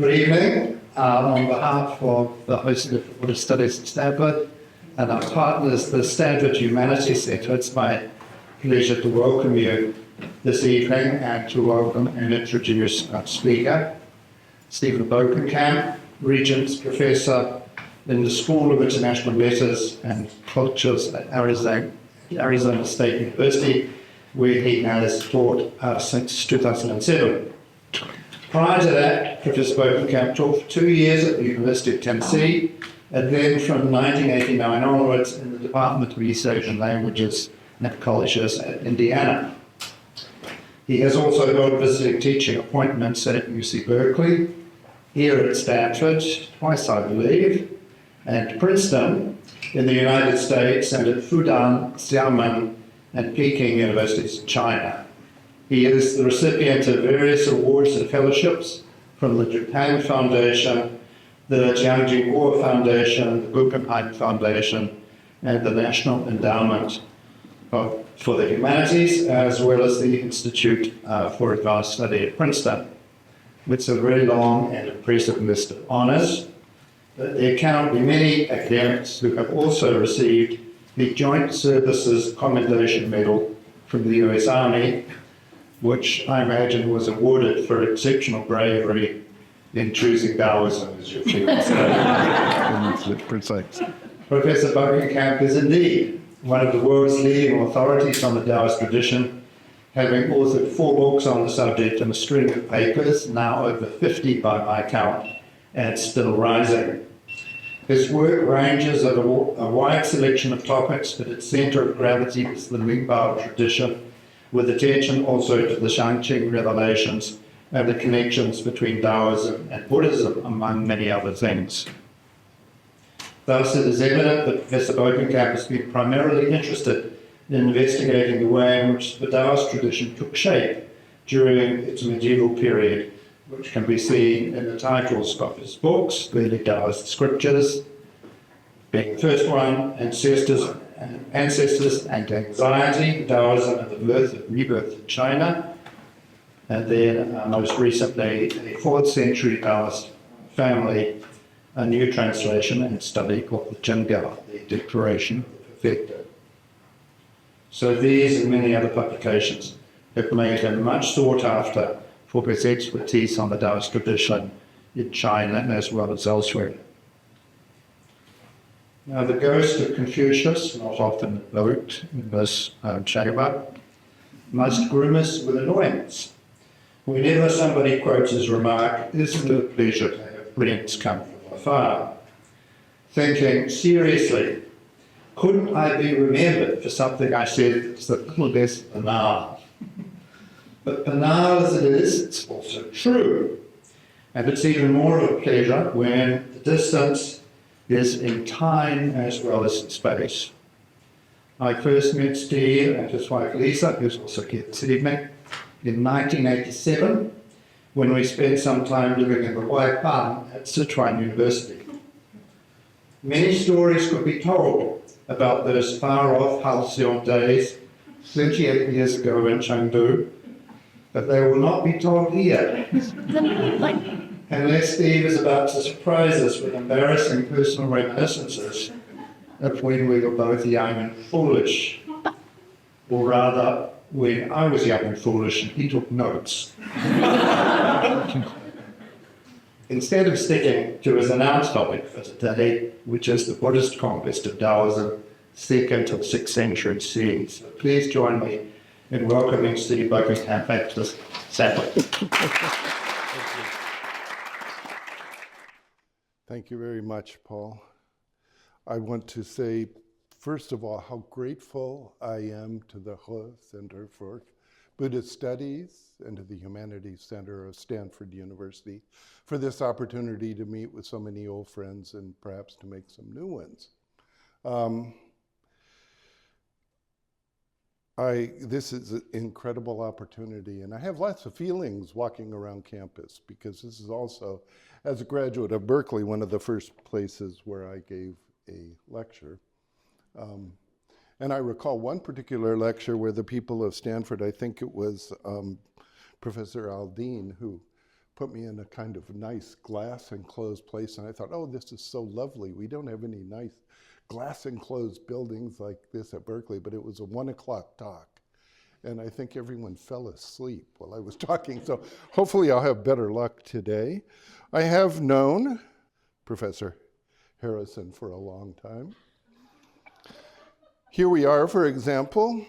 Good evening. On behalf of the host of Buddhist Studies at Stanford and our partners, the Stanford Humanities Center, it's my pleasure to welcome you this evening and to welcome and introduce our speaker, Stephen Bokenkamp, Regents Professor in the School of International Letters and Cultures at Arizona State University, where he has taught since 2007. Prior to that, Professor Bokenkamp taught for 2 years at the University of Tennessee, and then from 1989 onwards in the Department of East Asian Languages and Colleges at Indiana. He has also held visiting teaching appointments at UC Berkeley, here at Stanford, twice I believe, and Princeton in the United States, and at Fudan, Xiamen, and Peking universities in China. He is the recipient of various awards and fellowships from the Japan Foundation, the Jiangjing War Foundation, the Buddhist Foundation, and the National Endowment for the Humanities, as well as the Institute for Advanced Study at Princeton. It's a very long and impressive list of honors. There cannot be many academics who have also received the Joint Services Commendation Medal from the US Army, which I imagine was awarded for exceptional bravery in choosing Daoism as your field. Precise. Professor Bokenkamp is indeed one of the world's leading authorities on the Daoist tradition, having authored 4 books on the subject and a string of papers, now over 50 by my count, and still rising. His work ranges over a wide selection of topics, but its center of gravity is the Lingbao tradition, with attention also to the Shangqing revelations and the connections between Daoism and Buddhism, among many other things. Thus, it is evident that Professor Bokenkamp has been primarily interested in investigating the way in which the Daoist tradition took shape during its medieval period, which can be seen in the titles of his books, the Daoist Scriptures, being the first one, Ancestors and Anxiety, Daoism and the Birth and Rebirth in China, and then most recently, a 4th century Daoist family, a new translation and study called the Zhenggao, the Declaration of the Perfected. So these and many other publications have made him much sought after for his expertise on the Daoist tradition in China as well as elsewhere. Now, the ghost of Confucius, not often invoked in this chamber, must groom us with annoyance. Whenever somebody quotes his remark, "Isn't it a pleasure to have friends come from afar?" Thinking, seriously, couldn't I be remembered for something I said that's a little less banal? But banal as it is, it's also true. And it's even more of a pleasure when the distance is in time as well as in space. I first met Steve and his wife Lisa, who's also here this evening, in 1987, when we spent some time living in the Waipan at Sichuan University. Many stories could be told about those far-off halcyon days 38 years ago in Chengdu, but they will not be told here. Unless Steve is about to surprise us with embarrassing personal reminiscences of when we were both young and foolish, or rather, when I was young and foolish and he took notes. Instead of sticking to his announced topic for today, which is the Buddhist conquest of Daoism, 2nd to 6th century series, so please join me in welcoming Steve Bokenkamp back to this sample. Thank you very much, Paul. I want to say, first of all, how grateful I am to the He Center for Buddhist Studies and to the Humanities Center of Stanford University for this opportunity to meet with so many old friends and perhaps to make some new ones. This is an incredible opportunity, and I have lots of feelings walking around campus because this is also, as a graduate of Berkeley, one of the first places where I gave a lecture. And I recall one particular lecture where the people of Stanford, I think it was Professor Aldine, who put me in a kind of nice glass enclosed place, and I thought, oh, this is so lovely. We don't have any nice glass enclosed buildings like this at Berkeley, but it was a 1 o'clock talk. And I think everyone fell asleep while I was talking, so hopefully I'll have better luck today. I have known Professor Harrison for a long time. Here we are, for example,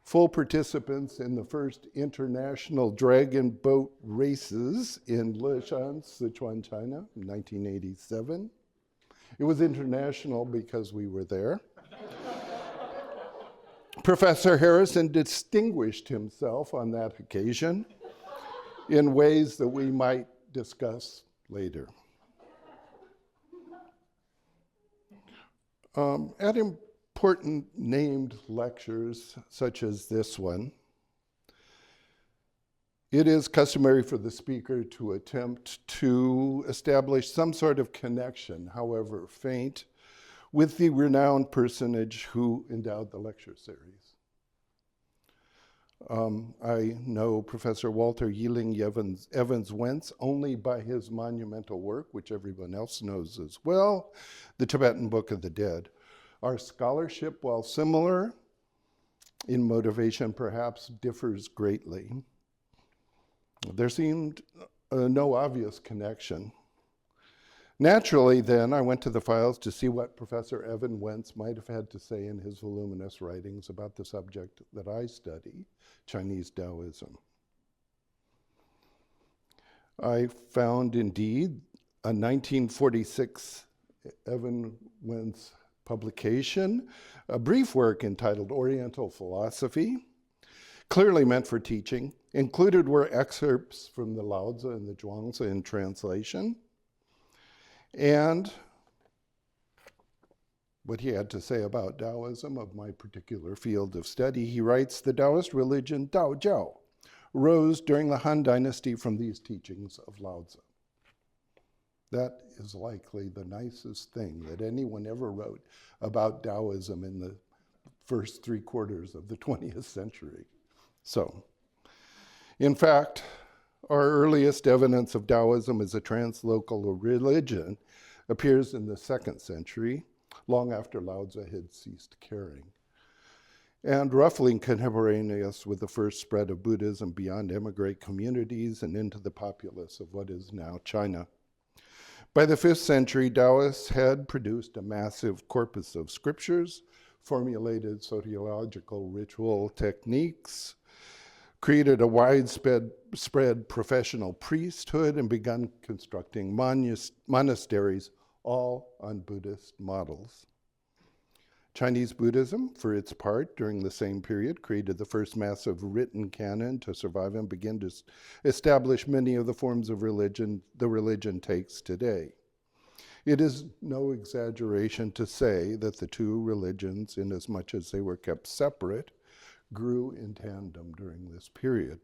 full participants in the first international dragon boat races in Leshan, Sichuan, China, in 1987. It was international because we were there. Professor Harrison distinguished himself on that occasion in ways that we might discuss later. At important named lectures, such as this one, it is customary for the speaker to attempt to establish some sort of connection, however faint, with the renowned personage who endowed the lecture series. I know Professor Walter Yiling Evans Wentz only by his monumental work, which everyone else knows as well, the Tibetan Book of the Dead. Our scholarship, while similar in motivation, perhaps differs greatly. There seemed no obvious connection. Naturally, then, I went to the files to see what Professor Evan Wentz might have had to say in his voluminous writings about the subject that I study, Chinese Daoism. I found, indeed, a 1946 Evan Wentz publication, a brief work entitled Oriental Philosophy, clearly meant for teaching. Included were excerpts from the Laozi and the Zhuangzi in translation, and what he had to say about Daoism, of my particular field of study. He writes, the Daoist religion, Dao Jiao, rose during the Han Dynasty from these teachings of Laozi. That is likely the nicest thing that anyone ever wrote about Daoism in the first 3/4 of the 20th century. So, in fact, our earliest evidence of Daoism as a translocal religion appears in the 2nd century, long after Laozi had ceased caring, and roughly contemporaneous with the first spread of Buddhism beyond émigré communities and into the populace of what is now China. By the 5th century, Daoists had produced a massive corpus of scriptures, formulated soteriological ritual techniques, created a widespread professional priesthood, and begun constructing monasteries, all on Buddhist models. Chinese Buddhism, for its part, during the same period, created the first massive written canon to survive and begin to establish many of the forms of religion the religion takes today. It is no exaggeration to say that the two religions, inasmuch as they were kept separate, grew in tandem during this period,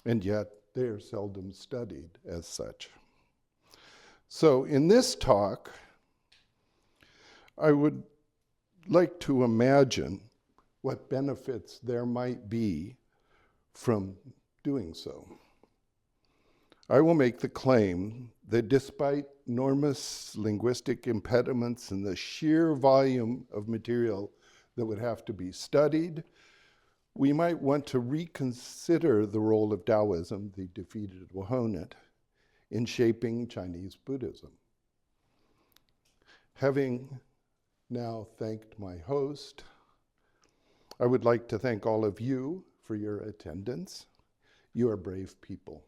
and yet they are seldom studied as such. So in this talk, I would like to imagine what benefits there might be from doing so. I will make the claim that despite enormous linguistic impediments and the sheer volume of material that would have to be studied, we might want to reconsider the role of Daoism, the defeated opponent, in shaping Chinese Buddhism. Having now thanked my host, I would like to thank all of you for your attendance. You are brave people.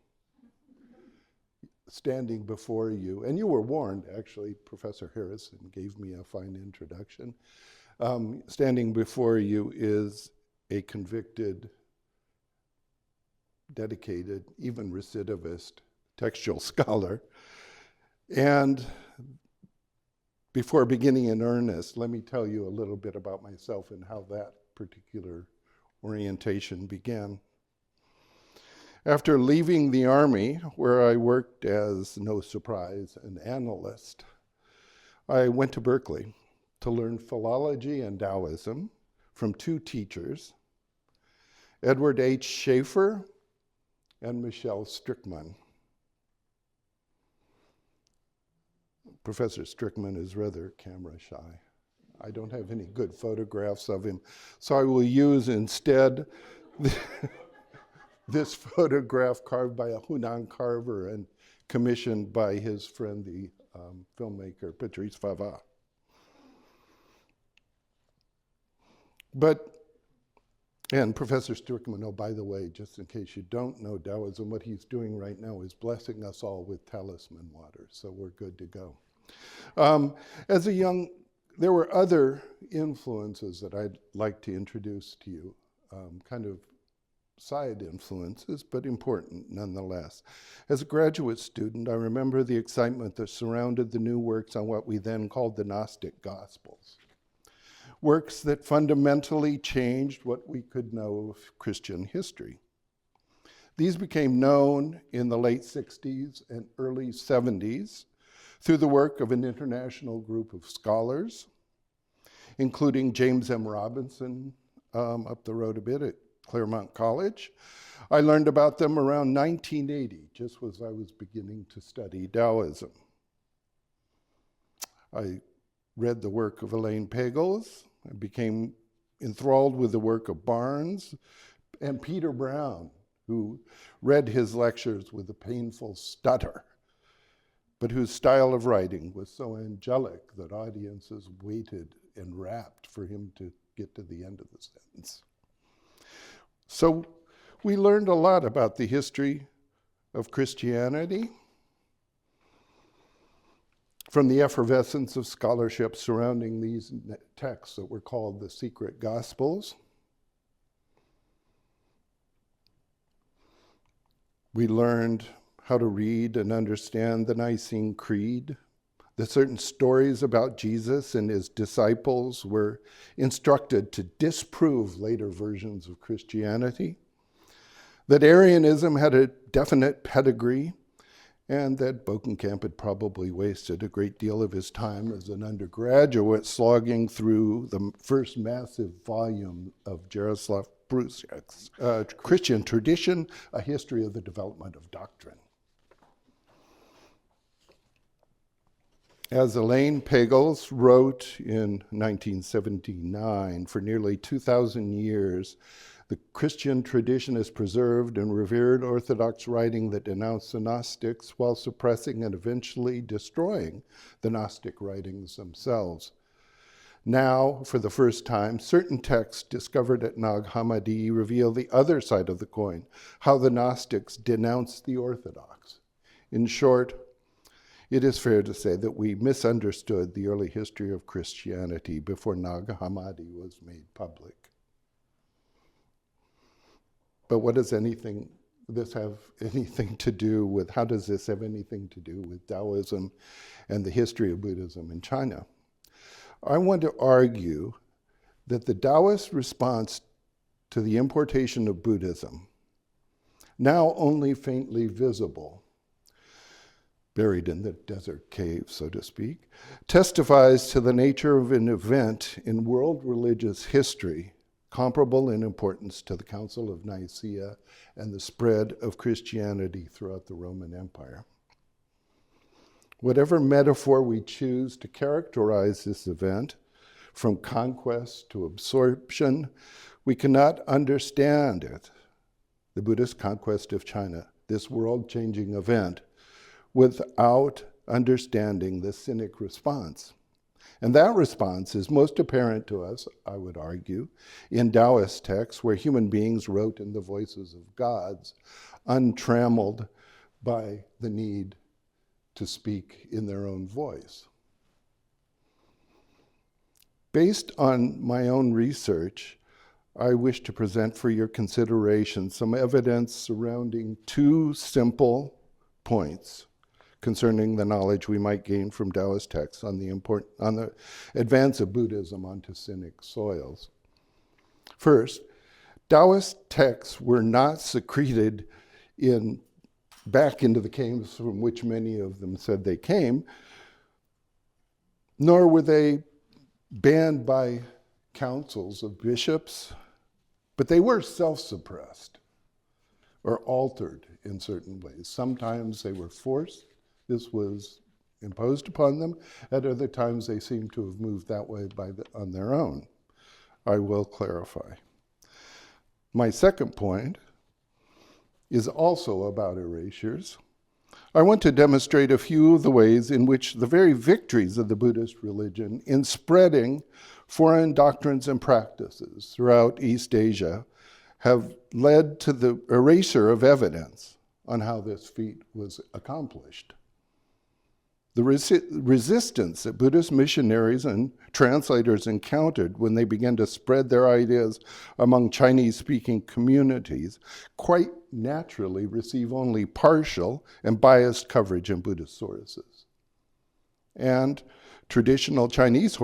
Standing before you, and you were warned, actually, Professor Harrison gave me a fine introduction. Standing before you is a convicted, dedicated, even recidivist textual scholar. And before beginning in earnest, let me tell you a little bit about myself and how that particular orientation began. After leaving the Army, where I worked as, no surprise, an analyst, I went to Berkeley to learn philology and Daoism from two teachers, Edward H. Schaeffer and Michelle Strickman. Professor Strickman is rather camera shy. I don't have any good photographs of him, so I will use instead this photograph carved by a Hunan carver and commissioned by his friend, the filmmaker Patrice Favre. And Professor Strickman, oh, by the way, just in case you don't know Daoism, what he's doing right now is blessing us all with talisman water, so we're good to go. There were other influences that I'd like to introduce to you, kind of side influences, but important nonetheless. As a graduate student, I remember the excitement that surrounded the new works on what we then called the Gnostic Gospels. Works that fundamentally changed what we could know of Christian history. These became known in the late 60s and early 70s through the work of an international group of scholars, including James M. Robinson up the road a bit at Claremont College. I learned about them around 1980, just as I was beginning to study Daoism. I read the work of Elaine Pagels. I became enthralled with the work of Barnes and Peter Brown, who read his lectures with a painful stutter, but whose style of writing was so angelic that audiences waited and rapped for him to get to the end of the sentence. So we learned a lot about the history of Christianity from the effervescence of scholarship surrounding these texts that were called the secret Gospels. We learned how to read and understand the Nicene Creed, that certain stories about Jesus and his disciples were instructed to disprove later versions of Christianity, that Arianism had a definite pedigree, and that Bokenkamp had probably wasted a great deal of his time as an undergraduate slogging through the first massive volume of Jaroslav Prusiak's Christian Tradition, A History of the Development of Doctrine. As Elaine Pagels wrote in 1979, for nearly 2,000 years, the Christian tradition has preserved and revered Orthodox writing that denounced the Gnostics while suppressing and eventually destroying the Gnostic writings themselves. Now, for the first time, certain texts discovered at Nag Hammadi reveal the other side of the coin, how the Gnostics denounced the Orthodox. In short, it is fair to say that we misunderstood the early history of Christianity before Nag Hammadi was made public. But what does this have anything to do with, how does this have anything to do with Daoism and the history of Buddhism in China? I want to argue that the Daoist response to the importation of Buddhism, now only faintly visible, buried in the desert cave, so to speak, testifies to the nature of an event in world religious history comparable in importance to the Council of Nicaea and the spread of Christianity throughout the Roman Empire. Whatever metaphor we choose to characterize this event, from conquest to absorption, we cannot understand it, the Buddhist conquest of China, this world-changing event, without understanding the Cynic response. And that response is most apparent to us, I would argue, in Daoist texts where human beings wrote in the voices of gods, untrammeled by the need to speak in their own voice. Based on my own research, I wish to present for your consideration some evidence surrounding two simple points concerning the knowledge we might gain from Daoist texts on the advance of Buddhism onto Cynic soils. First, Daoist texts were not secreted back into the caves from which many of them said they came, nor were they banned by councils of bishops, but they were self-suppressed or altered in certain ways. Sometimes they were forced. This was imposed upon them. At other times, they seem to have moved that way on their own. I will clarify. My second point is also about erasures. I want to demonstrate a few of the ways in which the very victories of the Buddhist religion in spreading foreign doctrines and practices throughout East Asia have led to the erasure of evidence on how this feat was accomplished. The resistance that Buddhist missionaries and translators encountered when they began to spread their ideas among Chinese-speaking communities quite naturally receive only partial and biased coverage in Buddhist sources. And traditional Chinese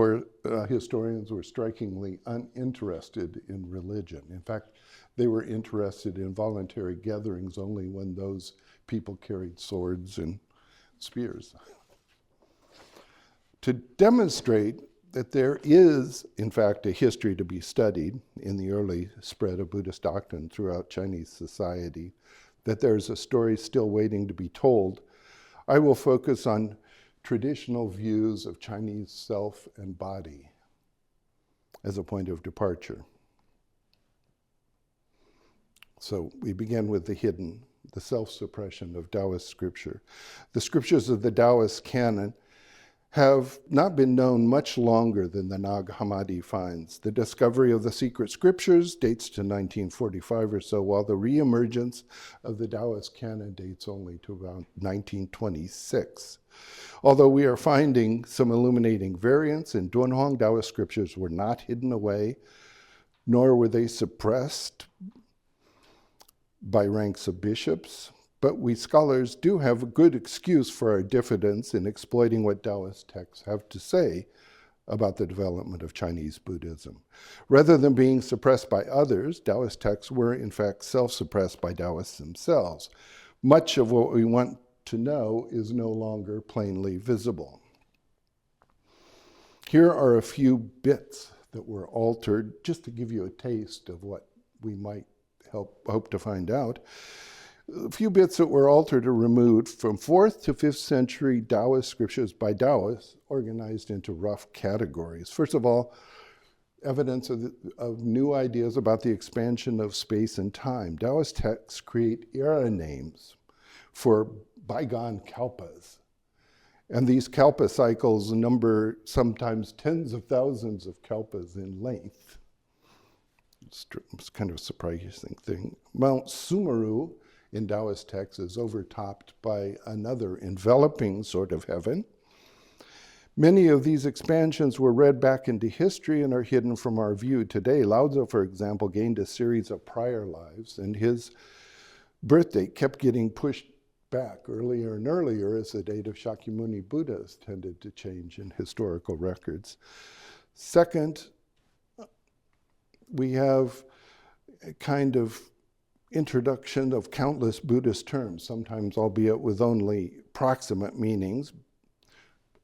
historians were strikingly uninterested in religion. In fact, they were interested in voluntary gatherings only when those people carried swords and spears. To demonstrate that there is, in fact, a history to be studied in the early spread of Buddhist doctrine throughout Chinese society, that there's a story still waiting to be told, I will focus on traditional views of Chinese self and body as a point of departure. So we begin with the hidden, the self-suppression of Daoist scripture. The scriptures of the Daoist canon have not been known much longer than the Nag Hammadi finds. The discovery of the secret scriptures dates to 1945 or so, while the reemergence of the Daoist canon dates only to around 1926. Although we are finding some illuminating variants in Dunhuang, Daoist scriptures were not hidden away, nor were they suppressed by ranks of bishops. But we scholars do have a good excuse for our diffidence in exploiting what Daoist texts have to say about the development of Chinese Buddhism. Rather than being suppressed by others, Daoist texts were in fact self-suppressed by Daoists themselves. Much of what we want to know is no longer plainly visible. Here are a few bits that were altered, just to give you a taste of what we might hope to find out. A few bits that were altered or removed from 4th to 5th century Daoist scriptures by Daoists, organized into rough categories. First of all, evidence of new ideas about the expansion of space and time. Daoist texts create era names for bygone kalpas. And these kalpa cycles number sometimes tens of thousands of kalpas in length. It's kind of a surprising thing. Mount Sumeru in Daoist texts is overtopped by another enveloping sort of heaven. Many of these expansions were read back into history and are hidden from our view today. Lao Tzu, for example, gained a series of prior lives, and his birth date kept getting pushed back earlier and earlier as the date of Shakyamuni Buddhas tended to change in historical records. Second, we have a kind of introduction of countless Buddhist terms, sometimes albeit with only proximate meanings,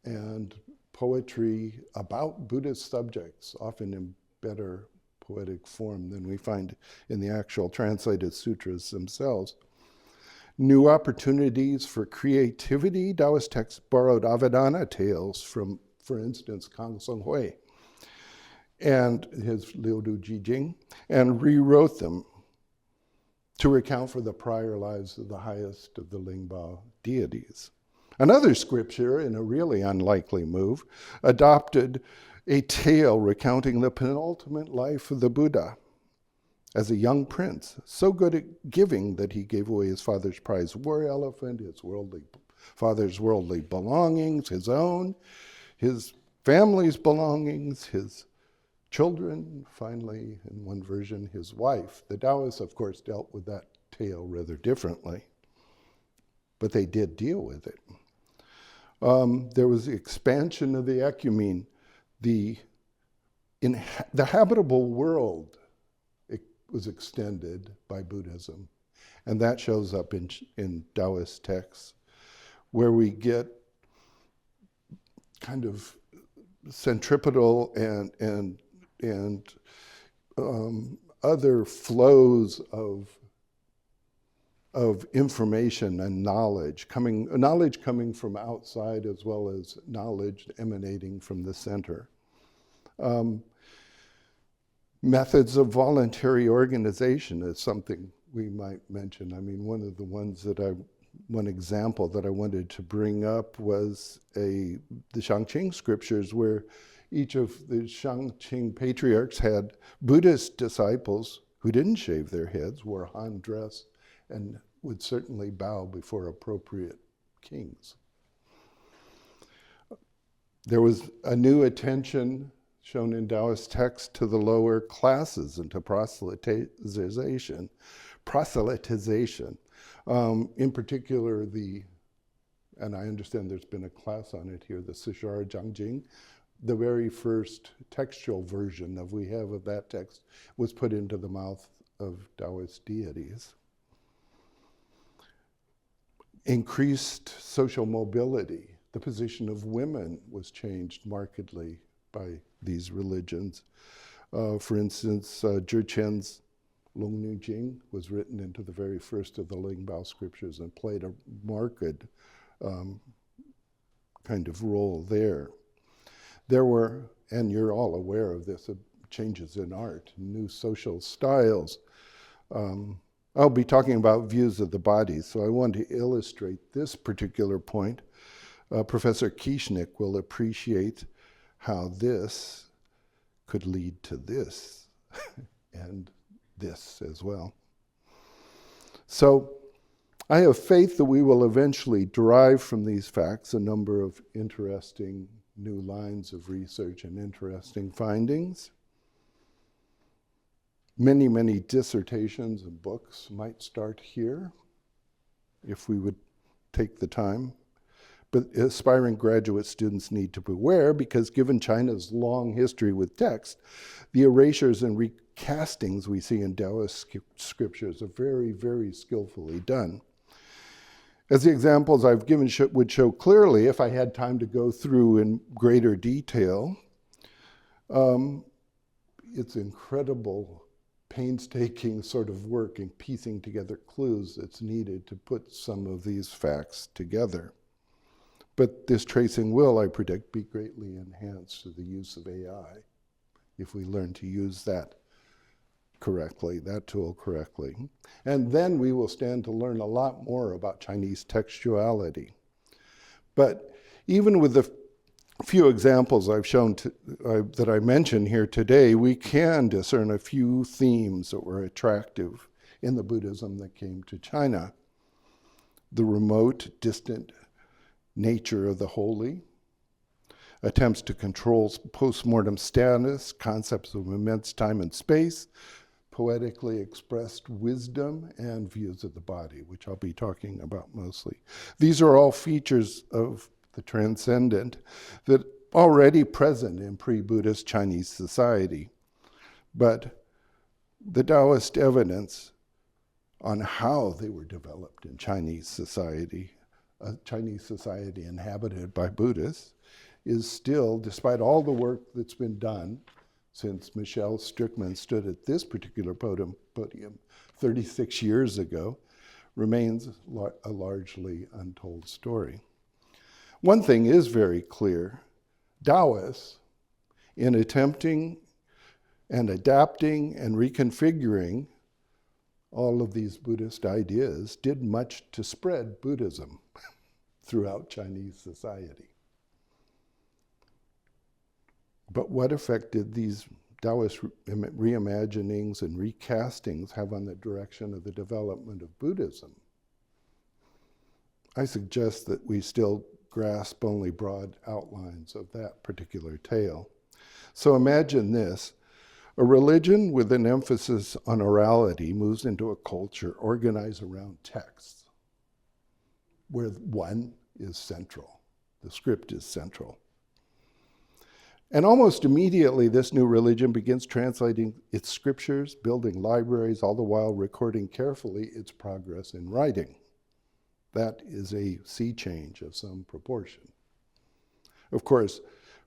and poetry about Buddhist subjects, often in better poetic form than we find in the actual translated sutras themselves. New opportunities for creativity. Daoist texts borrowed Avadana tales from, for instance, Kang Sung Hui and his Liu Du Jijing, and rewrote them to recount for the prior lives of the highest of the Lingbao deities. Another scripture, in a really unlikely move, adopted a tale recounting the penultimate life of the Buddha as a young prince, so good at giving that he gave away his father's prize war elephant, his father's worldly belongings, his own, his family's belongings, his children, finally, in one version, his wife. The Daoists, of course, dealt with that tale rather differently, but they did deal with it. There was the expansion of the ecumene. The habitable world was extended by Buddhism, and that shows up in Daoist texts, where we get kind of centripetal and other flows of of information and knowledge coming from outside as well as knowledge emanating from the center. Methods of voluntary organization is something we might mention. I mean, one example that I wanted to bring up was the Shangqing scriptures, where each of the Shangqing patriarchs had Buddhist disciples who didn't shave their heads, wore Han dress, and would certainly bow before appropriate kings. There was a new attention shown in Daoist texts to the lower classes and to proselytization. In particular, and I understand there's been a class on it here, the Sishar Jiangjing, the very first textual version we have of that text was put into the mouth of Daoist deities. Increased social mobility. The position of women was changed markedly by these religions. For instance, Zhichen's Longnu Jing was written into the very first of the Lingbao scriptures and played a marked kind of role there. There were, and you're all aware of this, changes in art, new social styles. I'll be talking about views of the body, so I want to illustrate this particular point. Professor Kieschnick will appreciate how this could lead to this and this as well. So I have faith that we will eventually derive from these facts a number of interesting new lines of research and interesting findings. Many, many dissertations and books might start here if we would take the time. But aspiring graduate students need to beware because given China's long history with text, the erasures and recastings we see in Daoist scriptures are very, very skillfully done. As the examples I've given would show clearly, if I had time to go through in greater detail, it's incredible painstaking sort of work in piecing together clues that's needed to put some of these facts together. But this tracing will, I predict, be greatly enhanced through the use of AI if we learn to use that correctly, that tool correctly. And then we will stand to learn a lot more about Chinese textuality. But even with the few examples I've shown that I mentioned here today, we can discern a few themes that were attractive in the Buddhism that came to China. The remote, distant nature of the holy, attempts to control post-mortem status, concepts of immense time and space, poetically expressed wisdom, and views of the body, which I'll be talking about mostly. These are all features of the transcendent that already present in pre-Buddhist Chinese society. But the Daoist evidence on how they were developed in Chinese society, a Chinese society inhabited by Buddhists, is still, despite all the work that's been done since Michelle Strickman stood at this particular podium 36 years ago, remains a largely untold story. One thing is very clear. Daoists, in attempting and adapting and reconfiguring all of these Buddhist ideas, did much to spread Buddhism throughout Chinese society. But what effect did these Daoist reimaginings and recastings have on the direction of the development of Buddhism? I suggest that we still grasp only broad outlines of that particular tale. So imagine this. A religion with an emphasis on orality moves into a culture organized around texts, where one is central. The script is central. And almost immediately, this new religion begins translating its scriptures, building libraries, all the while recording carefully its progress in writing. That is a sea change of some proportion. Of course,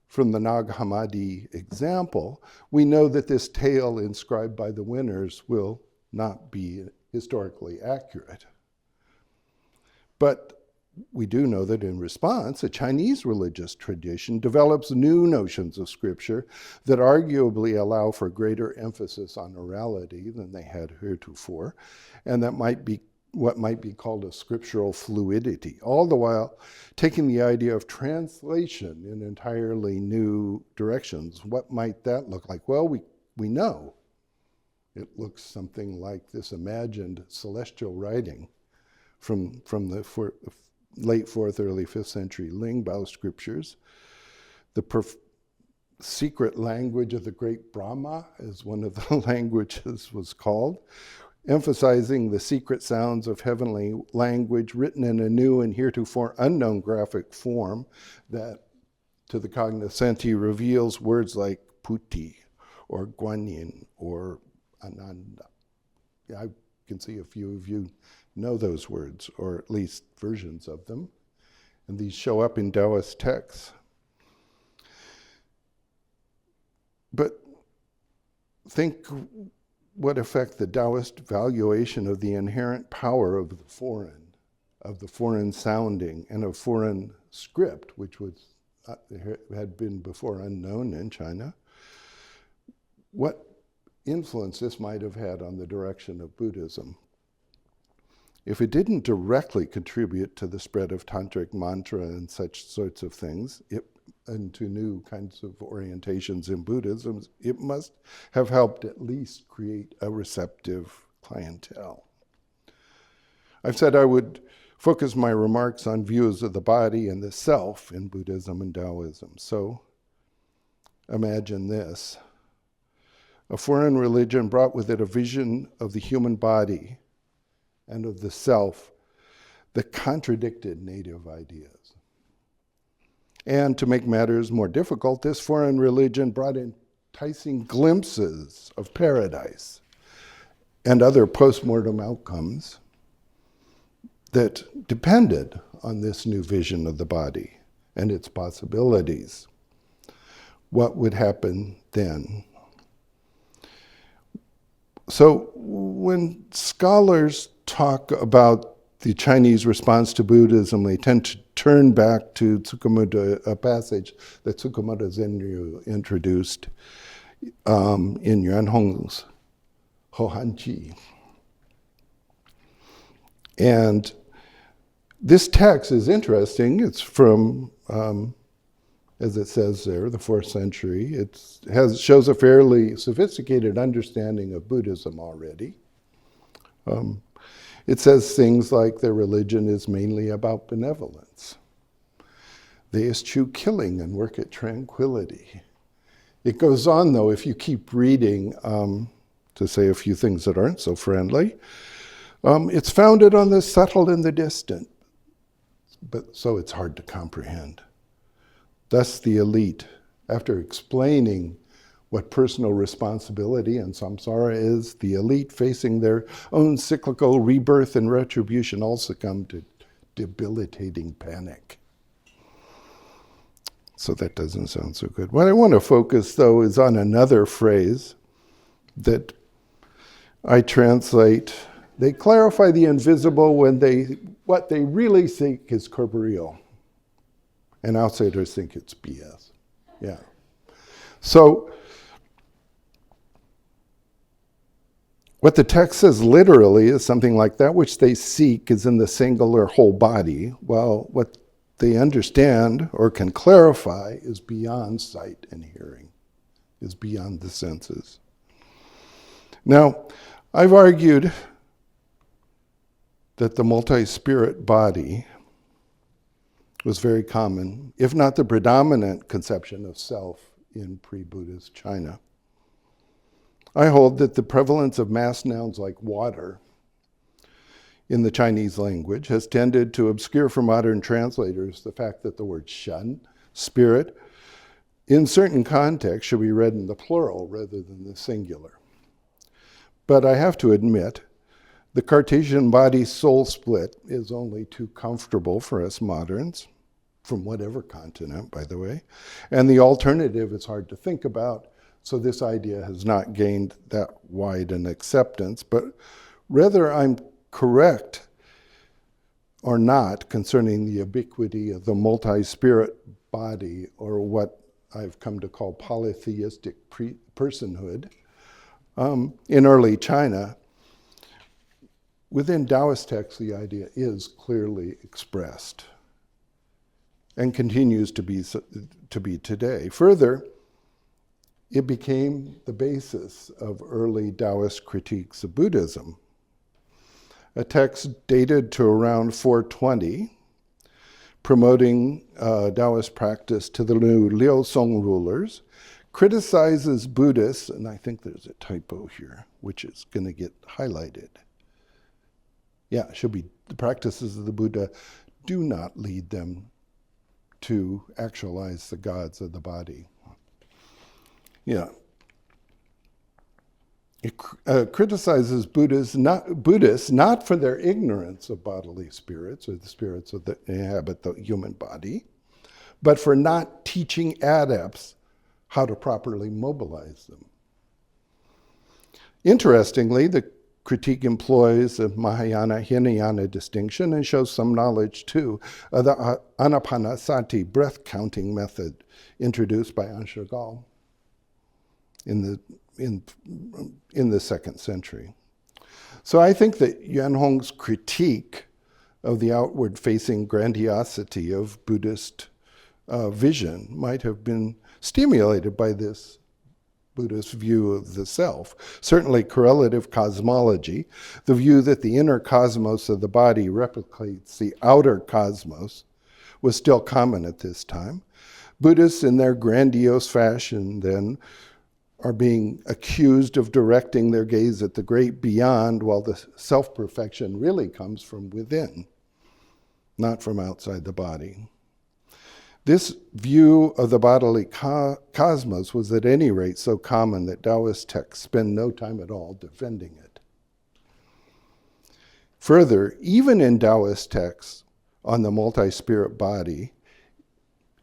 from the Nag Hammadi example, we know that this tale inscribed by the winners will not be historically accurate. But we do know that in response, a Chinese religious tradition develops new notions of Scripture that arguably allow for greater emphasis on orality than they had heretofore, and that might be what might be called a scriptural fluidity, all the while taking the idea of translation in entirely new directions. What might that look like? Well, we know it looks something like this imagined celestial writing from the late 4th, early 5th century Lingbao scriptures. The secret language of the great Brahma, as one of the languages was called, emphasizing the secret sounds of heavenly language written in a new and heretofore unknown graphic form that to the cognoscenti reveals words like puti or guanyin or ananda. I can see a few of you know those words, or at least versions of them. And these show up in Daoist texts. But think what effect the Daoist valuation of the inherent power of the foreign sounding, and of foreign script, which had been before unknown in China, what influence this might have had on the direction of Buddhism. If it didn't directly contribute to the spread of tantric mantra and such sorts of things, and to new kinds of orientations in Buddhism, it must have helped at least create a receptive clientele. I've said I would focus my remarks on views of the body and the self in Buddhism and Daoism. So imagine this. A foreign religion brought with it a vision of the human body and of the self that contradicted native ideas. And to make matters more difficult, this foreign religion brought enticing glimpses of paradise and other post-mortem outcomes that depended on this new vision of the body and its possibilities. What would happen then? So when scholars talk about the Chinese response to Buddhism, they tend to turn back to Tsukamuda, a passage that Tsukamuda Zenryu introduced in Yuanhong's Hohanqi. And this text is interesting. It's from, as it says there, the 4th century. It shows a fairly sophisticated understanding of Buddhism already. It says things like their religion is mainly about benevolence. They eschew killing and work at tranquility. It goes on, though, if you keep reading, to say a few things that aren't so friendly. It's founded on the subtle and the distant, but so it's hard to comprehend. Thus the elite, after explaining what personal responsibility and samsara is, the elite facing their own cyclical rebirth and retribution all succumb to debilitating panic. So that doesn't sound so good. What I want to focus, though, is on another phrase that I translate. They clarify the invisible when what they really think is corporeal. And outsiders think it's BS. Yeah. So what the text says literally is something like that which they seek is in the singular whole body, while what they understand or can clarify is beyond sight and hearing, is beyond the senses. Now, I've argued that the multi-spirit body was very common, if not the predominant conception of self in pre-Buddhist China. I hold that the prevalence of mass nouns like water in the Chinese language has tended to obscure for modern translators the fact that the word shen, spirit, in certain contexts should be read in the plural rather than the singular. But I have to admit, the Cartesian body-soul split is only too comfortable for us moderns, from whatever continent, by the way, and the alternative is hard to think about, so this idea has not gained that wide an acceptance, but rather I'm correct or not concerning the ubiquity of the multi-spirit body, or what I've come to call polytheistic personhood, in early China. Within Daoist texts, the idea is clearly expressed and continues to be today. Further, it became the basis of early Daoist critiques of Buddhism. A text dated to around 420, promoting Daoist practice to the new Liu Song rulers, criticizes Buddhists, and I think there's a typo here, which is going to get highlighted. Yeah, it should be, the practices of the Buddha do not lead them to actualize the gods of the body. Yeah. It criticizes Buddhists not for their ignorance of bodily spirits, or the spirits that inhabit the human body, but for not teaching adepts how to properly mobilize them. Interestingly, the critique employs a Mahayana-Hinayana distinction and shows some knowledge, too, of the Anapanasati breath-counting method introduced by Anshe Gao in the 2nd century. So I think that Yuan Hong's critique of the outward-facing grandiosity of Buddhist vision might have been stimulated by this Buddhist view of the self. Certainly correlative cosmology, the view that the inner cosmos of the body replicates the outer cosmos, was still common at this time. Buddhists, in their grandiose fashion, then, are being accused of directing their gaze at the great beyond, while the self-perfection really comes from within, not from outside the body. This view of the bodily cosmos was at any rate so common that Daoist texts spend no time at all defending it. Further, even in Daoist texts on the multi-spirit body,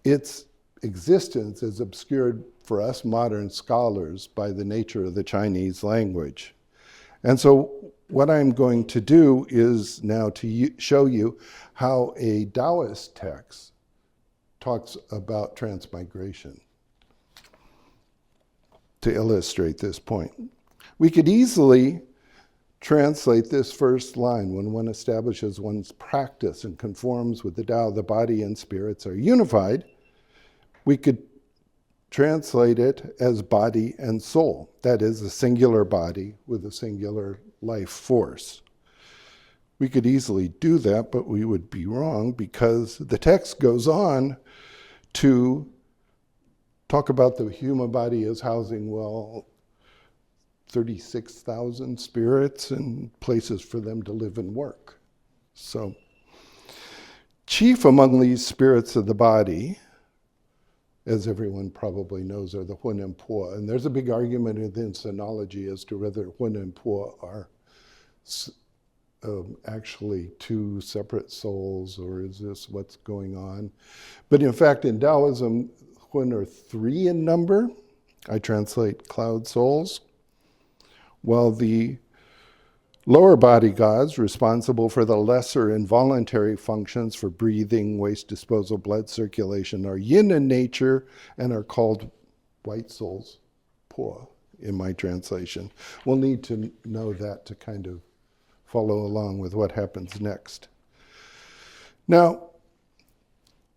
its existence is obscured for us modern scholars by the nature of the Chinese language. And so what I'm going to do is now to show you how a Daoist text talks about transmigration to illustrate this point. We could easily translate this first line: when one establishes one's practice and conforms with the Tao, the body and spirits are unified. We could translate it as body and soul. That is, a singular body with a singular life force. We could easily do that, but we would be wrong, because the text goes on to talk about the human body as housing, 36,000 spirits and places for them to live and work. So, chief among these spirits of the body, as everyone probably knows, are the Hun and Po. And there's a big argument within Sinology as to whether Hun and Po are actually two separate souls, or is this what's going on? But in fact, in Daoism, Hun are 3 in number. I translate cloud souls. While the lower body gods, responsible for the lesser involuntary functions for breathing, waste disposal, blood circulation, are yin in nature and are called white souls, Po, in my translation. We'll need to know that to kind of follow along with what happens next. Now,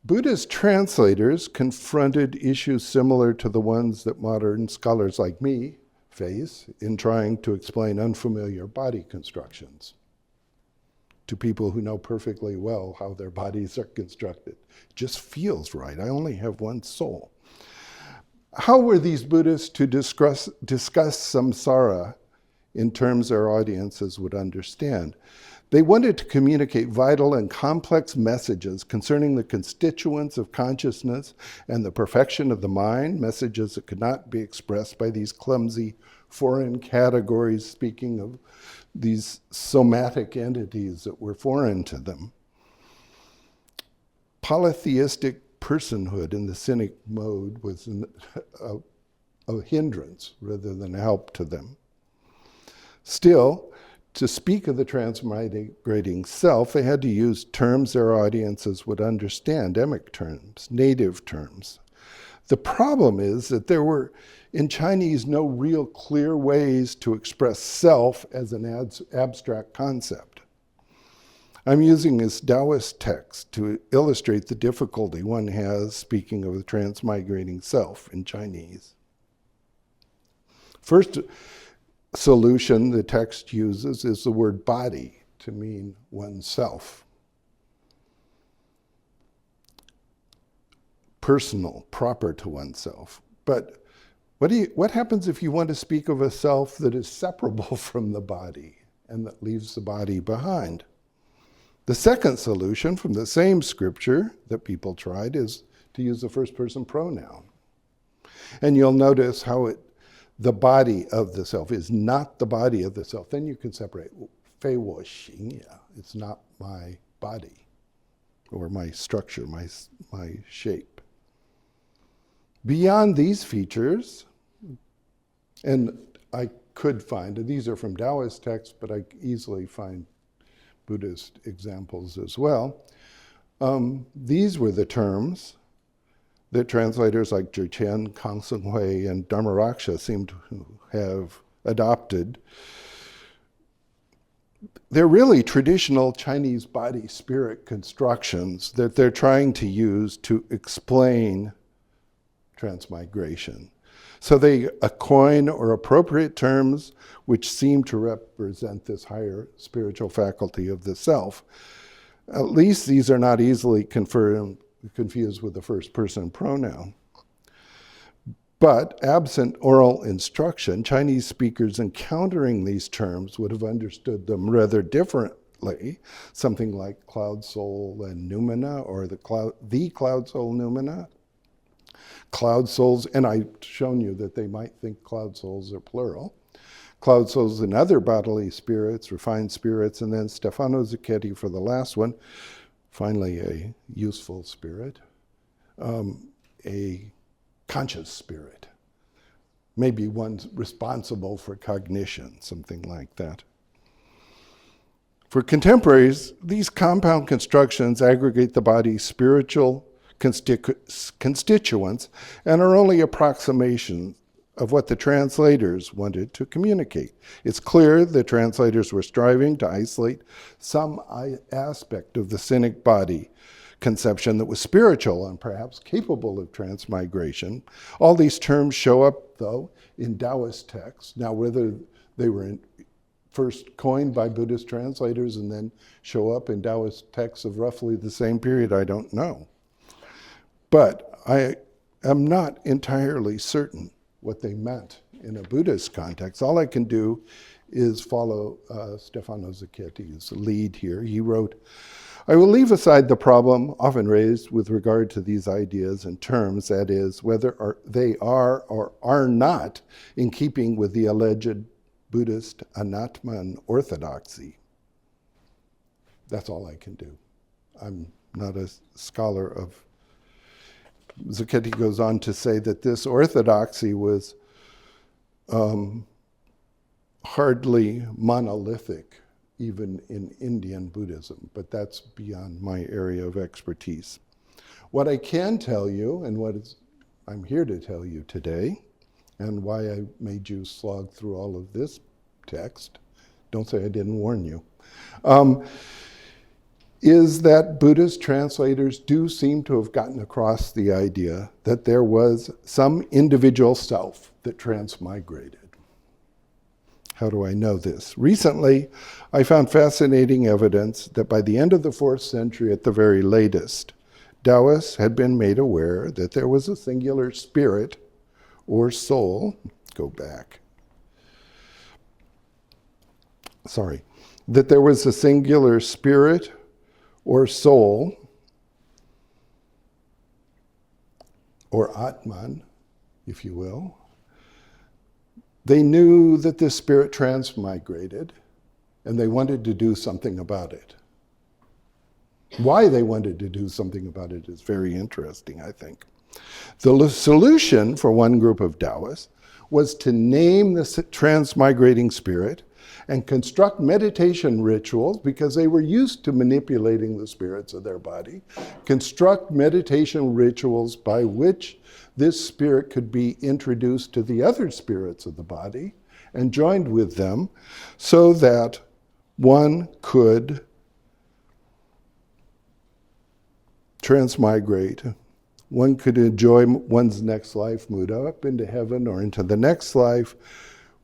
Buddhist translators confronted issues similar to the ones that modern scholars like me face in trying to explain unfamiliar body constructions to people who know perfectly well how their bodies are constructed. It just feels right. I only have one soul. How were these Buddhists to discuss samsara in terms their audiences would understand? They wanted to communicate vital and complex messages concerning the constituents of consciousness and the perfection of the mind, messages that could not be expressed by these clumsy foreign categories, speaking of these somatic entities that were foreign to them. Polytheistic personhood in the cynic mode was a hindrance rather than a help to them. Still, to speak of the transmigrating self, they had to use terms their audiences would understand, emic terms, native terms. The problem is that there were, in Chinese, no real clear ways to express self as an abstract concept. I'm using this Daoist text to illustrate the difficulty one has speaking of the transmigrating self in Chinese. First solution the text uses is the word body to mean oneself. Personal, proper to oneself. But what happens if you want to speak of a self that is separable from the body and that leaves the body behind? The second solution from the same scripture that people tried is to use the first person pronoun. And you'll notice how the body of the self is not the body of the self. Then you can separate, 非我形, it's not my body or my structure, my shape. Beyond these features, and I could find, and these are from Daoist texts, but I easily find Buddhist examples as well. These were the terms that translators like Zhiqian, Kang Senghui, and Dharmaraksha seem to have adopted. They're really traditional Chinese body-spirit constructions that they're trying to use to explain transmigration. So they coin or appropriate terms which seem to represent this higher spiritual faculty of the self. At least these are not easily confused with the first person pronoun. But absent oral instruction, Chinese speakers encountering these terms would have understood them rather differently, something like cloud soul and noumena, or the cloud soul noumena. Cloud souls, and I've shown you that they might think cloud souls are plural. Cloud souls and other bodily spirits, refined spirits, and then Stefano Zacchetti for the last one, finally a useful spirit, a conscious spirit. Maybe one's responsible for cognition, something like that. For contemporaries, these compound constructions aggregate the body's spiritual constituents and are only approximations of what the translators wanted to communicate. It's clear the translators were striving to isolate some aspect of the cynic body conception that was spiritual and perhaps capable of transmigration. All these terms show up, though, in Daoist texts. Now, whether they were first coined by Buddhist translators and then show up in Daoist texts of roughly the same period, I don't know. But I am not entirely certain what they meant in a Buddhist context. All I can do is follow Stefano Zacchetti's lead here. He wrote, I will leave aside the problem often raised with regard to these ideas and terms, that is, whether they are or are not in keeping with the alleged Buddhist anatman orthodoxy. That's all I can do. I'm not a scholar of. Zacchetti goes on to say that this orthodoxy was hardly monolithic, even in Indian Buddhism, but that's beyond my area of expertise. What I can tell you, and I'm here to tell you today, and why I made you slog through all of this text, don't say I didn't warn you, is that Buddhist translators do seem to have gotten across the idea that there was some individual self that transmigrated. How do I know this? Recently, I found fascinating evidence that by the end of the 4th century at the very latest, Daoists had been made aware that there was a singular spirit or soul, that there was a singular spirit or soul, or Atman, if you will. They knew that this spirit transmigrated, and they wanted to do something about it. Why they wanted to do something about it is very interesting, I think. The solution for one group of Daoists was to name the transmigrating spirit and construct meditation rituals, because they were used to manipulating the spirits of their body, construct meditation rituals by which this spirit could be introduced to the other spirits of the body and joined with them, so that one could transmigrate. One could enjoy one's next life, move up into heaven or into the next life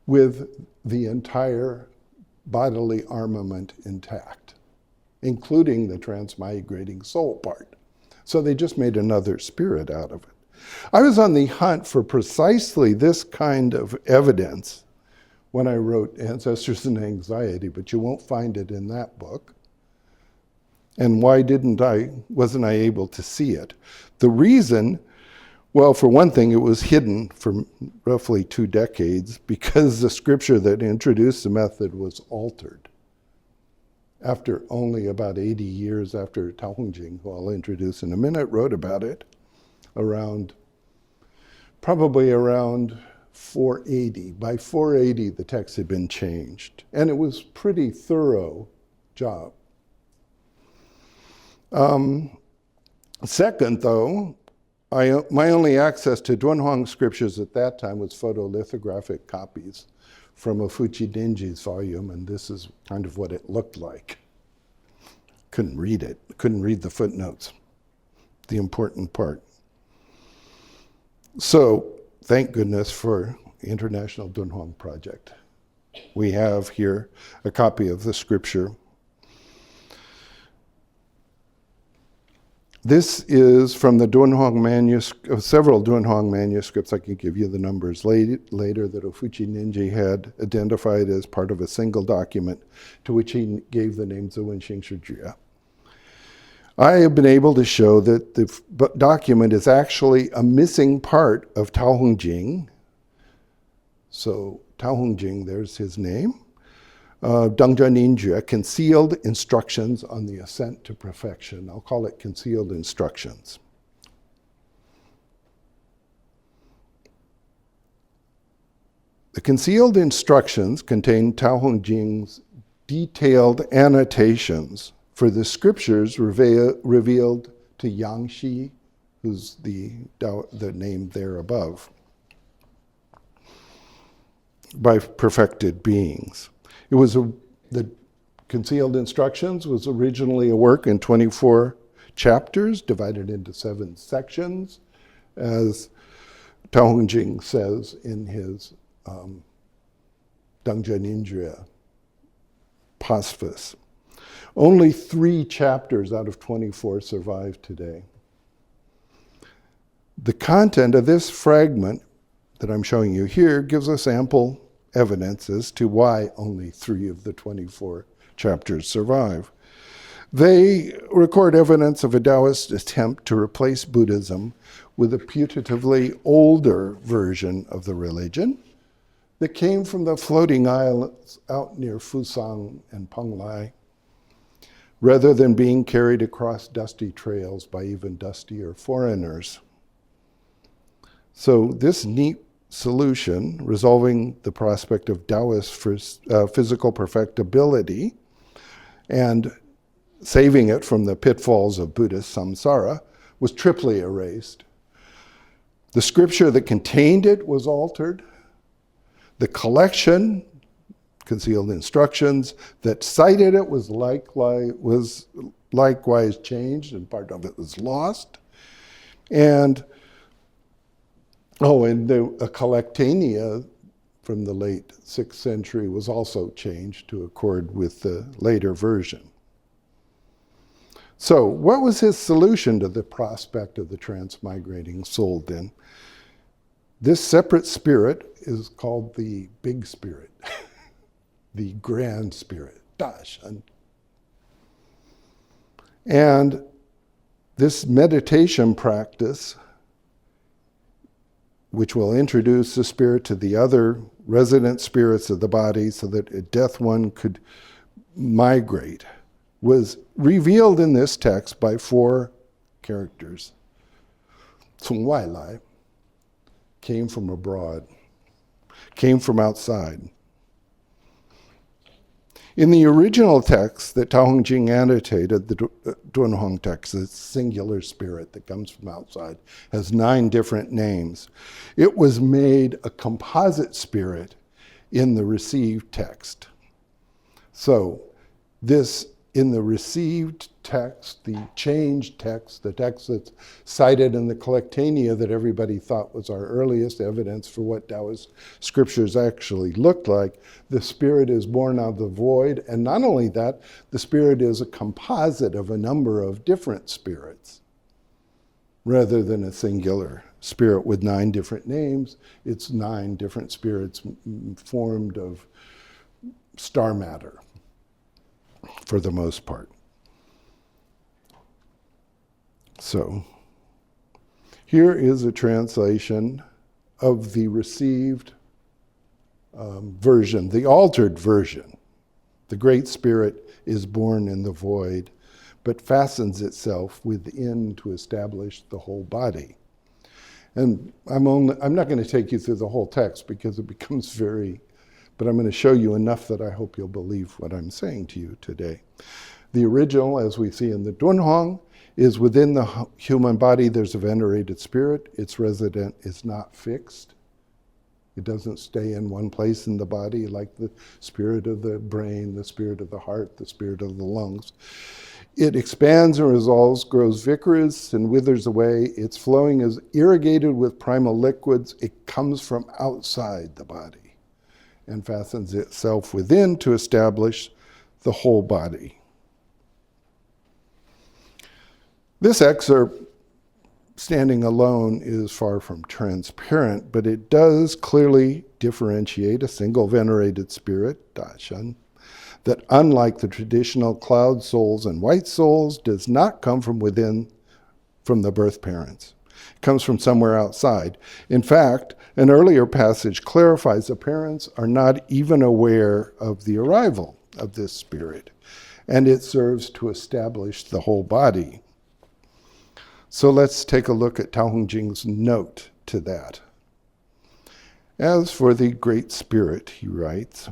with the entire bodily armament intact, including the transmigrating soul part. So they just made another spirit out of it. I was on the hunt for precisely this kind of evidence when I wrote Ancestors and Anxiety, but you won't find it in that book. And why wasn't I able to see it? The reason, well, for one thing, it was hidden for roughly 2 decades because the scripture that introduced the method was altered after only about 80 years after Daoism, who I'll introduce in a minute, wrote about it, probably around 480. By 480, the text had been changed. And it was pretty thorough job. Second, though, my only access to Dunhuang scriptures at that time was photolithographic copies from a Fuchi-Dinji's volume, and this is kind of what it looked like. Couldn't read it, couldn't read the footnotes, the important part. So, thank goodness for the International Dunhuang Project. We have here a copy of the scripture. This is from the Dunhuang manuscript, several Dunhuang manuscripts. I can give you the numbers later that Ofuchi Ninji had identified as part of a single document to which he gave the name Zuwen Xingshi Jia. I have been able to show that the document is actually a missing part of Daohongjing. So Daohongjing, there's his name. Dangzhen Ninjue, Concealed Instructions on the Ascent to Perfection. I'll call it Concealed Instructions. The Concealed Instructions contain Daohongjing's detailed annotations for the scriptures revealed to Yangxi, who's the name there above, by perfected beings. The Concealed Instructions was originally a work in 24 chapters, divided into 7 sections, as Daohongjing says in his Dangzhen Ninjue Pasphus. Only 3 chapters out of 24 survive today. The content of this fragment that I'm showing you here gives us ample evidence as to why only 3 of the 24 chapters survive. They record evidence of a Daoist attempt to replace Buddhism with a putatively older version of the religion that came from the floating islands out near Fusang and Penglai, rather than being carried across dusty trails by even dustier foreigners. So this neat solution, resolving the prospect of Daoist physical perfectibility and saving it from the pitfalls of Buddhist samsara, was triply erased. The scripture that contained it was altered. The collection, Concealed Instructions, that cited it was likewise changed, and part of it was lost. And a Collectania from the late 6th century was also changed to accord with the later version. So what was his solution to the prospect of the transmigrating soul then? This separate spirit is called the big spirit, the grand spirit, Dashan. And this meditation practice, which will introduce the spirit to the other resident spirits of the body so that at death one could migrate, was revealed in this text by 4 characters. 从外来, came from abroad, came from outside. In the original text that Daohong annotated, the Dunhuang text, the singular spirit that comes from outside, has 9 different names. It was made a composite spirit in the received text. So this, in the received text, the changed text, the text that's cited in the Collectania that everybody thought was our earliest evidence for what Taoist scriptures actually looked like, the spirit is born out of the void. And not only that, the spirit is a composite of a number of different spirits rather than a singular spirit with 9 different names. It's 9 different spirits formed of star matter for the most part. So here is a translation of the received version, the altered version. The Great Spirit is born in the void, but fastens itself within to establish the whole body. And I'm not going to take you through the whole text because it becomes but I'm going to show you enough that I hope you'll believe what I'm saying to you today. The original, as we see in the Dunhuang, is within the human body there's a venerated spirit. Its resident is not fixed. It doesn't stay in one place in the body like the spirit of the brain, the spirit of the heart, the spirit of the lungs. It expands and resolves, grows vigorous and withers away. Its flowing is irrigated with primal liquids. It comes from outside the body and fastens itself within to establish the whole body. This excerpt, standing alone, is far from transparent, but it does clearly differentiate a single venerated spirit, Dashan, that unlike the traditional cloud souls and white souls, does not come from within, from the birth parents. It comes from somewhere outside. In fact, an earlier passage clarifies the parents are not even aware of the arrival of this spirit, and it serves to establish the whole body. So let's take a look at Daohong note to that. As for the Great Spirit, he writes,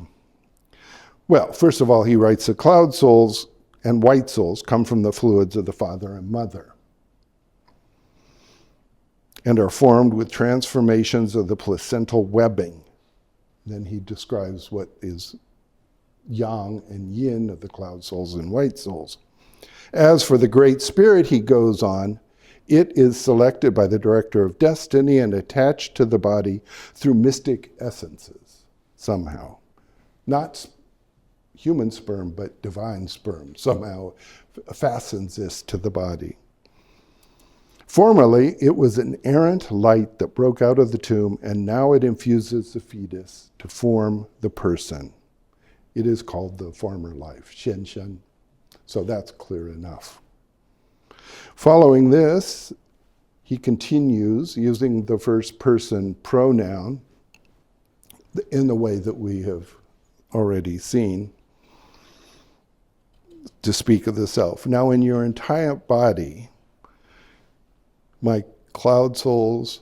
well, first of all, he writes the cloud souls and white souls come from the fluids of the father and mother and are formed with transformations of the placental webbing. Then he describes what is yang and yin of the cloud souls and white souls. As for the Great Spirit, he goes on, it is selected by the director of destiny and attached to the body through mystic essences, somehow. Not human sperm, but divine sperm somehow fastens this to the body. Formerly, it was an errant light that broke out of the tomb, and now it infuses the fetus to form the person. It is called the former life, Xian. So that's clear enough. Following this, he continues using the first person pronoun in the way that we have already seen to speak of the self. Now, in your entire body, my cloud souls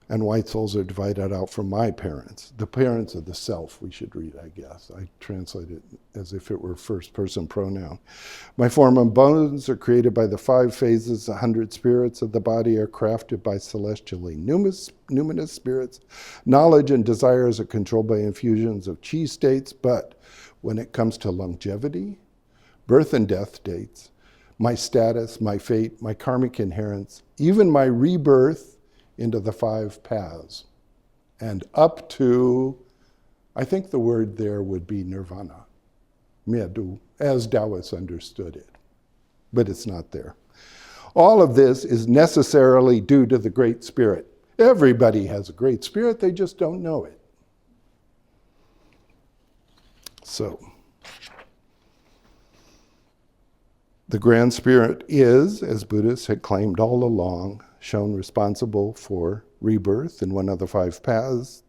and white souls are divided out from my parents. The parents of the self, we should read, I guess. I translate it as if it were first person pronoun. My form and bones are created by the 5 phases. 100 spirits of the body are crafted by celestially numinous spirits. Knowledge and desires are controlled by infusions of chi states, but when it comes to longevity, birth and death dates, my status, my fate, my karmic inheritance, even my rebirth into the 5 paths, and up to, I think the word there would be nirvana, medu, as Daoists understood it, but it's not there. All of this is necessarily due to the Great Spirit. Everybody has a Great Spirit, they just don't know it. So, the Grand Spirit is, as Buddhists had claimed all along, shown responsible for rebirth in one of the 5 paths.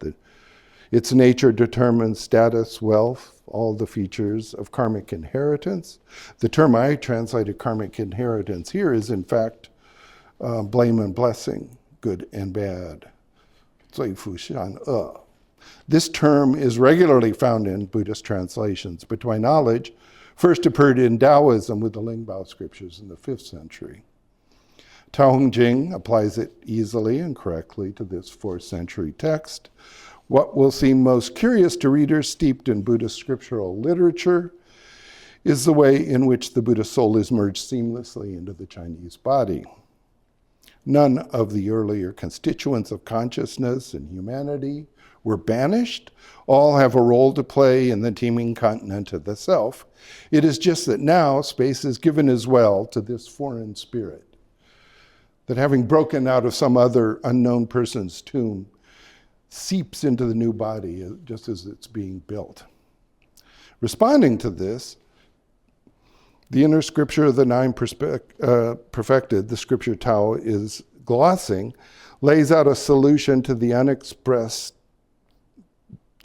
Its nature determines status, wealth, all the features of karmic inheritance. The term I translated karmic inheritance here is in fact blame and blessing, good and bad. 罪福善恶. This term is regularly found in Buddhist translations, but to my knowledge, first appeared in Daoism with the Lingbao scriptures in the 5th century. Dunhuang applies it easily and correctly to this 4th century text. What will seem most curious to readers steeped in Buddhist scriptural literature is the way in which the Buddhist soul is merged seamlessly into the Chinese body. None of the earlier constituents of consciousness and humanity were banished. All have a role to play in the teeming continent of the self. It is just that now space is given as well to this foreign spirit, that having broken out of some other unknown person's tomb, seeps into the new body just as it's being built. Responding to this, the inner scripture of the 9 perfected, the scripture Tao is glossing, lays out a solution to the unexpressed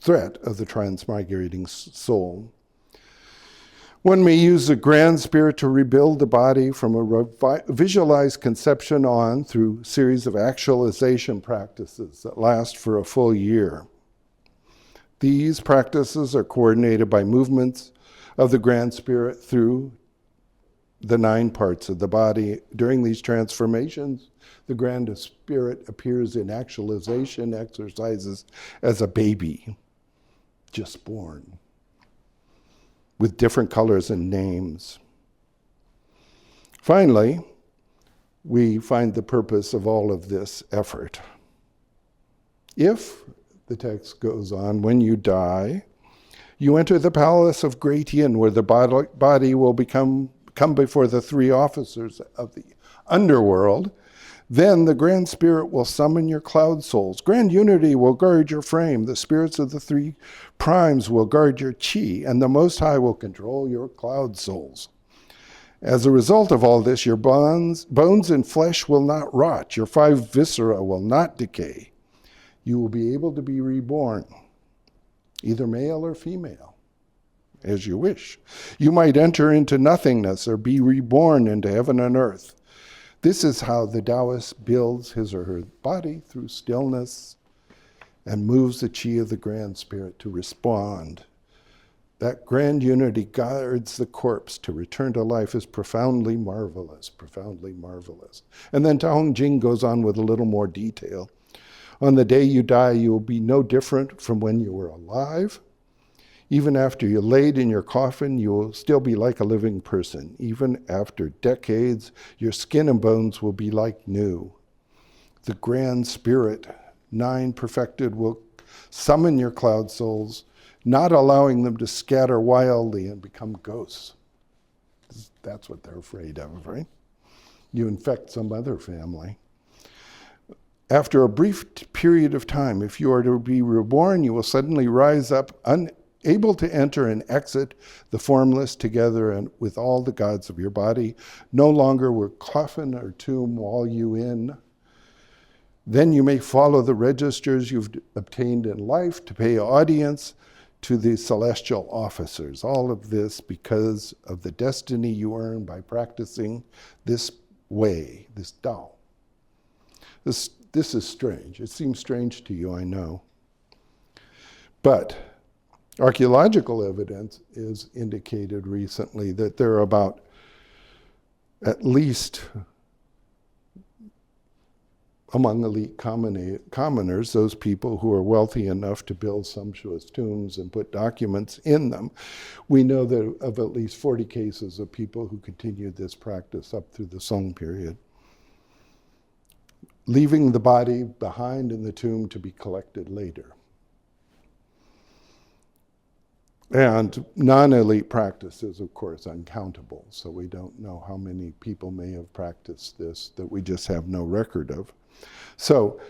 threat of the transmigrating soul. One may use the grand spirit to rebuild the body from a visualized conception on through a series of actualization practices that last for a full year. These practices are coordinated by movements of the grand spirit through the 9 parts of the body. During these transformations, the grand spirit appears in actualization exercises as a baby, just born, with different colors and names. Finally, we find the purpose of all of this effort. If, the text goes on, when you die, you enter the palace of Great Yin, where the body will come before the 3 officers of the underworld. Then the Grand Spirit will summon your cloud souls. Grand Unity will guard your frame. The spirits of the 3 primes will guard your chi, and the Most High will control your cloud souls. As a result of all this, your bones and flesh will not rot. Your 5 viscera will not decay. You will be able to be reborn, either male or female, as you wish. You might enter into nothingness or be reborn into heaven and earth. This is how the Daoist builds his or her body through stillness and moves the chi of the Grand Spirit to respond. That grand unity guards the corpse to return to life is profoundly marvelous, profoundly marvelous. And then Dunhuang goes on with a little more detail. On the day you die, you will be no different from when you were alive. Even after you're laid in your coffin, you will still be like a living person. Even after decades, your skin and bones will be like new. The Grand Spirit, 9 perfected, will summon your cloud souls, not allowing them to scatter wildly and become ghosts. That's what they're afraid of, right? You infect some other family. After a brief period of time, if you are to be reborn, you will suddenly rise up able to enter and exit the formless together and with all the gods of your body. No longer will coffin or tomb wall you in. Then you may follow the registers you've obtained in life to pay audience to the celestial officers. All of this because of the destiny you earn by practicing this way, this Dao. This is strange. It seems strange to you, I know. But archaeological evidence is indicated recently that there are about at least among elite commoners, those people who are wealthy enough to build sumptuous tombs and put documents in them, we know that of at least 40 cases of people who continued this practice up through the Song period, leaving the body behind in the tomb to be collected later. And non-elite practice is, of course, uncountable, so we don't know how many people may have practiced this that we just have no record of. So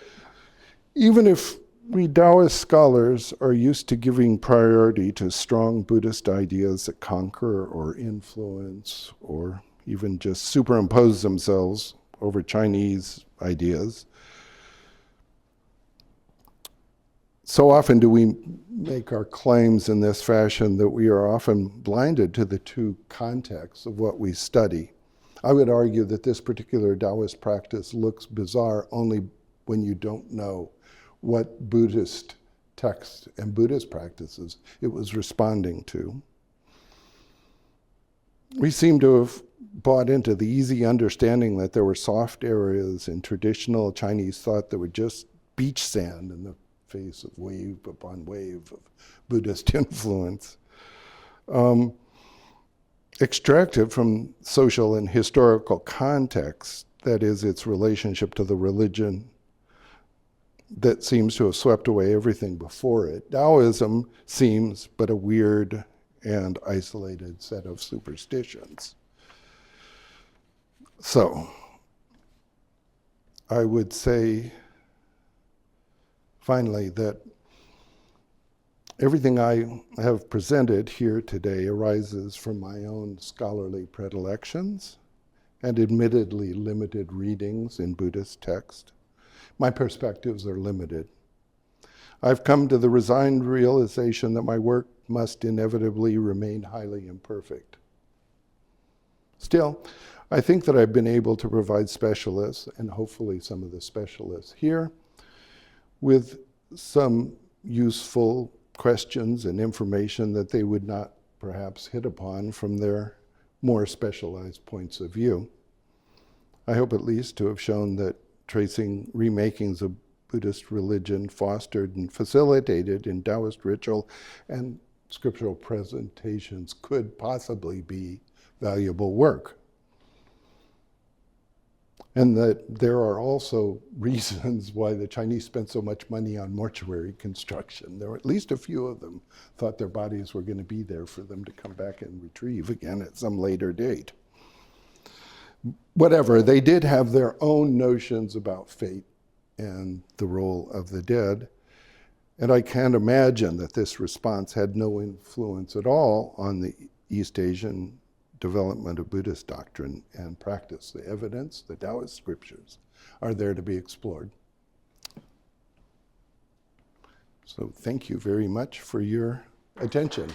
even if we Daoist scholars are used to giving priority to strong Buddhist ideas that conquer or influence or even just superimpose themselves over Chinese ideas, so often do we make our claims in this fashion that we are often blinded to the two contexts of what we study. I would argue that this particular Daoist practice looks bizarre only when you don't know what Buddhist texts and Buddhist practices it was responding to. We seem to have bought into the easy understanding that there were soft areas in traditional Chinese thought that were just beach sand in the face of wave upon wave of Buddhist influence. Extracted from social and historical context, that is, its relationship to the religion that seems to have swept away everything before it. Daoism seems but a weird and isolated set of superstitions. So, I would say, finally, that everything I have presented here today arises from my own scholarly predilections and admittedly limited readings in Buddhist text. My perspectives are limited. I've come to the resigned realization that my work must inevitably remain highly imperfect. Still, I think that I've been able to provide specialists, and hopefully some of the specialists here, with some useful questions and information that they would not perhaps hit upon from their more specialized points of view. I hope at least to have shown that tracing remakings of Buddhist religion fostered and facilitated in Daoist ritual and scriptural presentations could possibly be valuable work. And that there are also reasons why the Chinese spent so much money on mortuary construction. There were at least a few of them thought their bodies were going to be there for them to come back and retrieve again at some later date. Whatever, they did have their own notions about fate and the role of the dead. And I can't imagine that this response had no influence at all on the East Asian development of Buddhist doctrine and practice. The evidence, the Daoist scriptures, are there to be explored. So thank you very much for your attention.